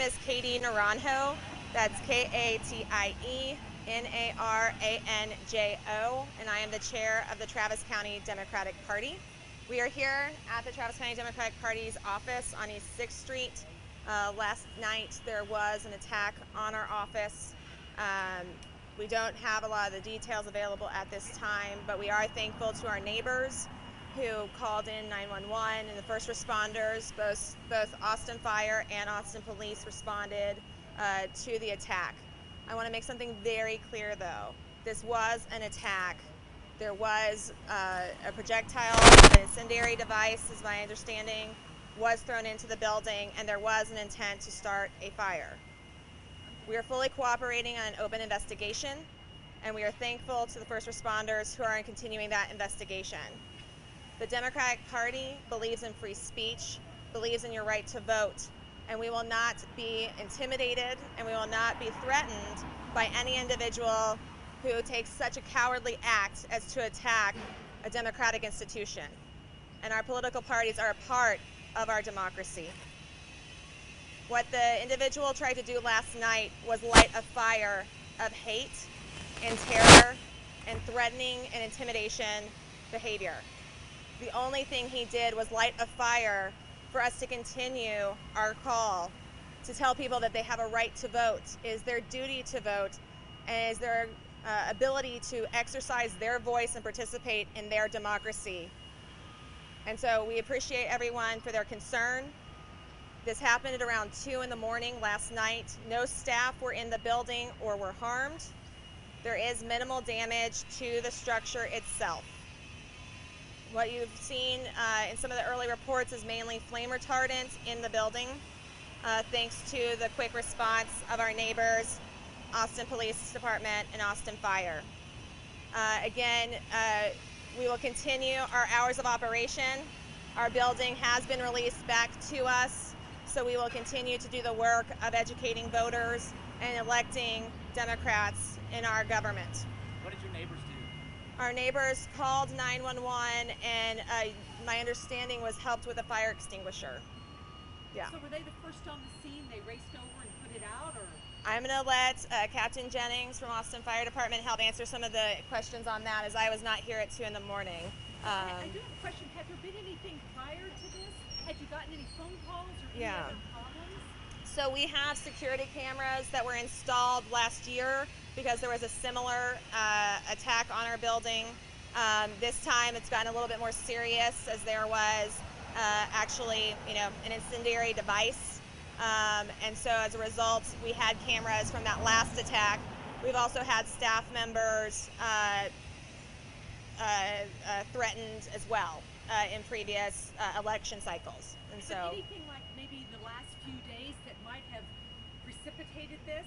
is Katie Naranjo. That's Katie Naranjo, and I am the chair of the Travis County Democratic Party. We are here at the Travis County Democratic Party's office on East 6th Street. Last night there was an attack on our office. We don't have a lot of the details available at this time, but we are thankful to our neighbors who called in 911, and the first responders, both Austin Fire and Austin Police, responded to the attack. I want to make something very clear, though. This was an attack. There was a projectile, an incendiary device, is my understanding, was thrown into the building, and there was an intent to start a fire. We are fully cooperating on an open investigation, and we are thankful to the first responders who are continuing that investigation. The Democratic Party believes in free speech, believes in your right to vote, and we will not be intimidated and we will not be threatened by any individual who takes such a cowardly act as to attack a democratic institution. And our political parties are a part of our democracy. What the individual tried to do last night was light a fire of hate and terror and threatening and intimidation behavior. The only thing he did was light a fire for us to continue our call to tell people that they have a right to vote, is their duty to vote, and is their ability to exercise their voice and participate in their democracy. And so we appreciate everyone for their concern. This happened at around 2 in the morning last night. No staff were in the building or were harmed. There is minimal damage to the structure itself. What you've seen in some of the early reports is mainly flame retardant in the building, thanks to the quick response of our neighbors, Austin Police Department and Austin Fire. Again, we will continue our hours of operation. Our building has been released back to us, so we will continue to do the work of educating voters and electing Democrats in our government. What did your neighbors do? Our neighbors called 911, and my understanding was helped with a fire extinguisher. Yeah. So were they the first on the scene? They raced over and put it out, or? I'm going to let Captain Jennings from Austin Fire Department help answer some of the questions on that, as I was not here at 2 in the morning. I do have a question. Had there been anything prior to this? Had you gotten any phone calls or any other problems? So we have security cameras that were installed last year because there was a similar attack on our building. This time it's gotten a little bit more serious, as there was actually, an incendiary device. And so as a result, we had cameras from that last attack. We've also had staff members threatened as well in previous election cycles. And so, anything like maybe the last few days that might have precipitated this?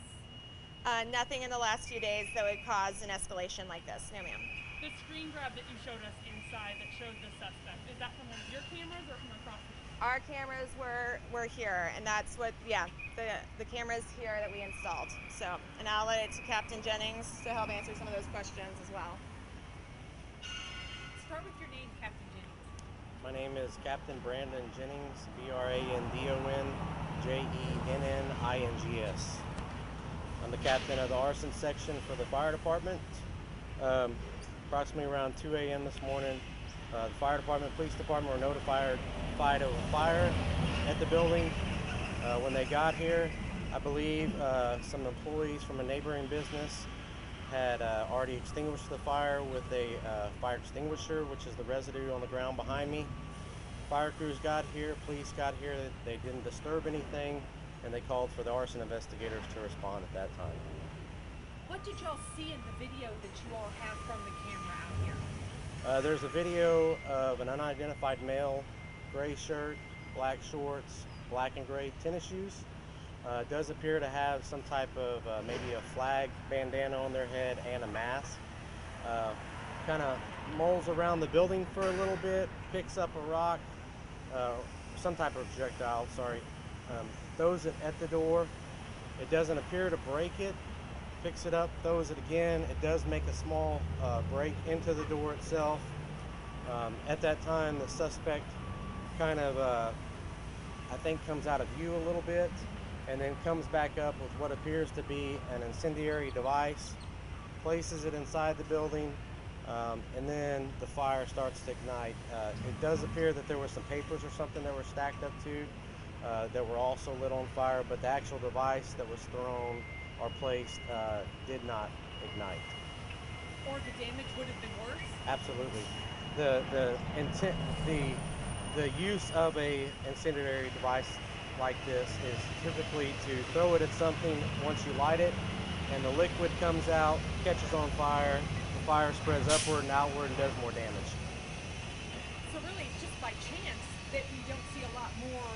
Nothing in the last few days that would cause an escalation like this. No, ma'am. The screen grab that you showed us inside that showed the suspect, is that from one of your cameras or from across the street? Our cameras were here, and that's what, the cameras here that we installed. So, and I'll let it to Captain Jennings to help answer some of those questions as well. Start with your name, Captain Jennings. My name is Captain Brandon Jennings, BRANDON, JENNINGS. I'm the captain of the arson section for the fire department. Approximately around 2 a.m. this morning, the fire department, police department were notified of a fire at the building. When they got here, I believe some employees from a neighboring business had already extinguished the fire with a fire extinguisher, which is the residue on the ground behind me. Fire crews got here, police got here, they didn't disturb anything, and they called for the arson investigators to respond at that time. What did y'all see in the video that you all have from the camera out here? There's a video of an unidentified male, gray shirt, black shorts, black and gray tennis shoes. Does appear to have some type of maybe a flag bandana on their head and a mask. Kind of mulls around the building for a little bit, picks up a rock, some type of projectile, sorry, throws it at the door. It doesn't appear to break it, picks it up, throws it again. It does make a small break into the door itself. At that time, the suspect kind of, I think, comes out of view a little bit. and then comes back up with what appears to be an incendiary device, places it inside the building, and then the fire starts to ignite. It does appear that there were some papers or something that were stacked up too that were also lit on fire, but the actual device that was thrown or placed did not ignite. Or the damage would have been worse? Absolutely. The use of a incendiary device like this is typically to throw it at something once you light it, and the liquid comes out, catches on fire, the fire spreads upward and outward and does more damage. So really it's just by chance that we don't see a lot more,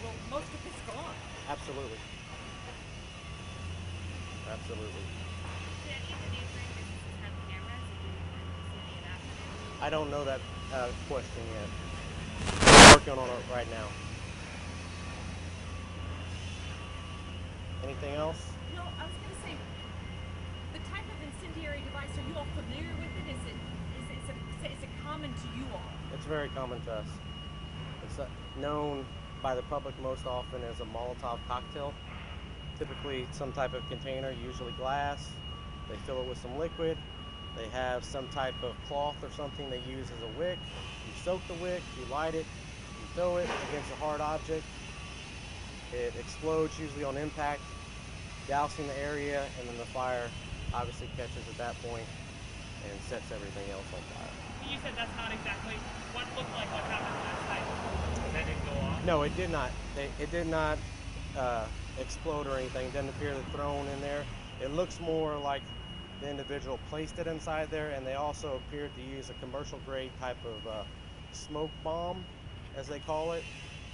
well, most of it's gone. Absolutely. Absolutely. Did any of the neighboring businesses have cameras? Did you see any of that footage? I don't know that question yet. I'm working on it right now. Anything else? No, I was going to say, the type of incendiary device, are you all familiar with it? Is it common to you all? It's very common to us. It's known by the public most often as a Molotov cocktail. Typically some type of container, usually glass. They fill it with some liquid. They have some type of cloth or something they use as a wick. You soak the wick, you light it, you throw it against a hard object. It explodes usually on impact, dousing the area, and then the fire obviously catches at that point and sets everything else on fire. You said that's not exactly what looked like what happened last night. That didn't go off? No, it did not. It did not explode or anything. It doesn't appear to thrown in there. It looks more like the individual placed it inside there, and they also appeared to use a commercial grade type of smoke bomb, as they call it,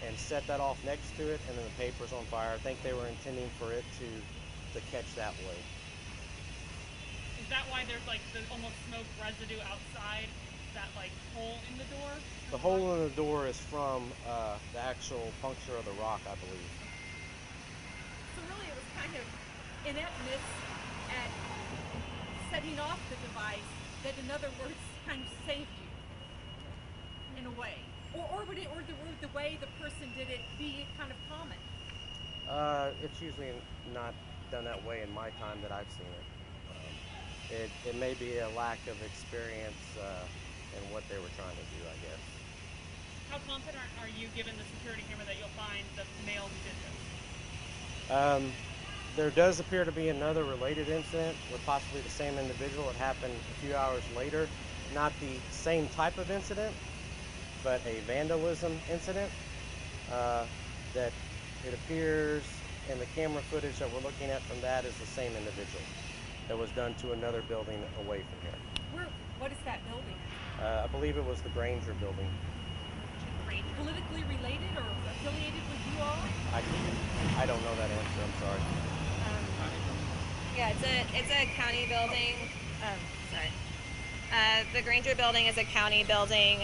and set that off next to it, and then the paper's on fire. I think they were intending for it to catch that way. Is that why there's like the almost smoke residue outside that like hole in the door? The hole in the door is from the actual puncture of the rock, I believe. So really it was kind of ineptness at setting off the device that, in other words, kind of saved you, in a way. Or would the way the person did it be kind of common? It's usually not done that way in my time that I've seen it. It may be a lack of experience in what they were trying to do, I guess. How confident are you, given the security camera, that you'll find the male who did this? There does appear to be another related incident with possibly the same individual. It happened a few hours later. Not the same type of incident, but a vandalism incident that it appears in the camera footage that we're looking at from that is the same individual that was done to another building away from here. What is that building? I believe it was the Granger building. Politically related or affiliated with you all? I don't know that answer, I'm sorry. Yeah, it's a county building. The Granger building is a county building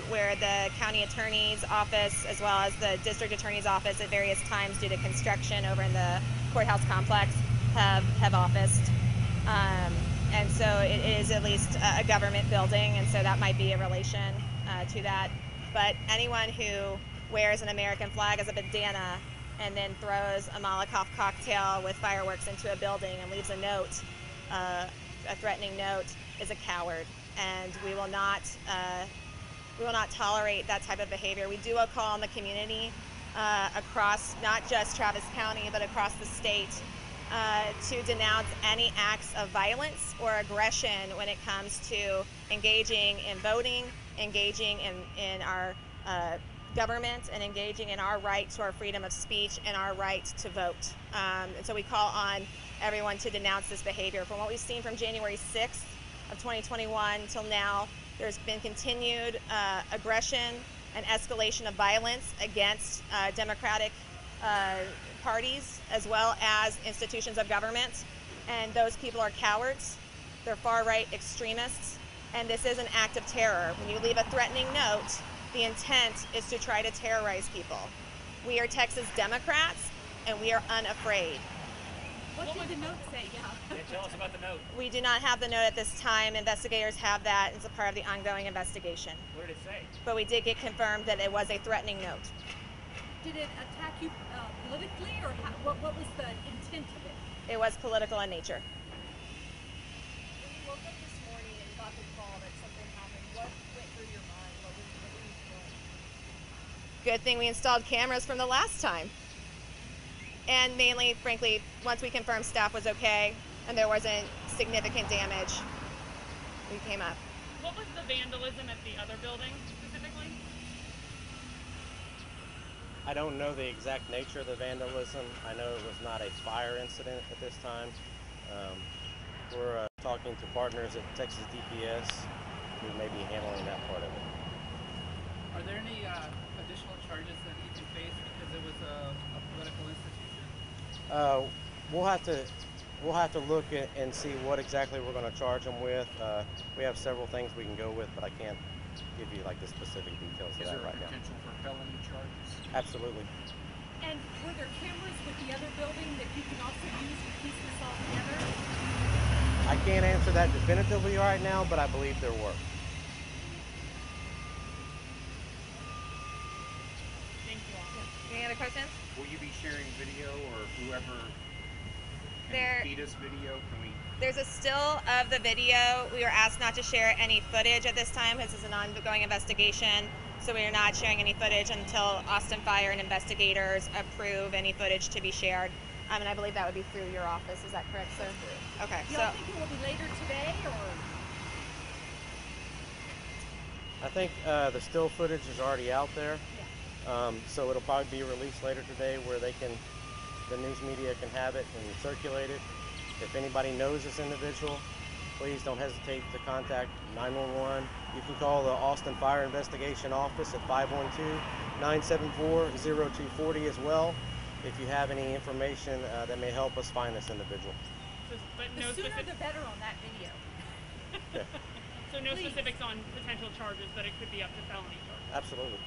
where the county attorney's office, as well as the district attorney's office, at various times due to construction over in the courthouse complex, have officed. And so it is at least a government building, and so that might be a relation to that. But anyone who wears an American flag as a bandana and then throws a Molotov cocktail with fireworks into a building and leaves a note, a threatening note, is a coward. And we will not tolerate that type of behavior. We do a call in the community across not just Travis County, but across the state to denounce any acts of violence or aggression when it comes to engaging in voting, engaging in our government, and engaging in our right to our freedom of speech and our right to vote. And so we call on everyone to denounce this behavior. From what we've seen from January 6th of 2021 till now, there's been continued aggression and escalation of violence against Democratic parties as well as institutions of government, and those people are cowards. They're far-right extremists, and this is an act of terror. When you leave a threatening note, the intent is to try to terrorize people. We are Texas Democrats, and we are unafraid. What did the note say? Yeah, tell us about the note. We do not have the note at this time. Investigators have that. It's a part of the ongoing investigation. What did it say? But we did get confirmed that it was a threatening note. Did it attack you politically, or what was the intent of it? It was political in nature. When you woke up this morning and got the call that something happened, what went through your mind? What were you feeling? Good thing we installed cameras from the last time. And mainly, frankly, once we confirmed staff was okay and there wasn't significant damage, we came up. What was the vandalism at the other building specifically? I don't know the exact nature of the vandalism. I know it was not a fire incident at this time. We're talking to partners at Texas DPS who may be handling that part of it. Are there any additional charges that need to face because it was a political institution? We'll have to look and see what exactly we're going to charge them with. We have several things we can go with, but I can't give you like the specific details of Is that there a right now. potential for felony charges? Absolutely. And were there cameras with the other building that you can also use to piece this all together? I can't answer that definitively right now, but I believe there were. Thank you all. Any other questions? Will you be sharing video, or whoever There- can feed us video? Can we? There's a still of the video. We were asked not to share any footage at this time because it's an ongoing investigation. So we are not sharing any footage until Austin Fire and investigators approve any footage to be shared. And I believe that would be through your office. Is that correct, sir? Okay. Do y'all think it will be later today, or? I think the still footage is already out there, so it'll probably be released later today where the news media can have it and circulate it. If anybody knows this individual, please don't hesitate to contact 911. You can call the Austin Fire Investigation Office at 512-974-0240 as well if you have any information that may help us find this individual. But The no sooner specific, the better on that video. Yeah, so no Please. specifics on potential charges, but it could be up to felony charges. absolutely.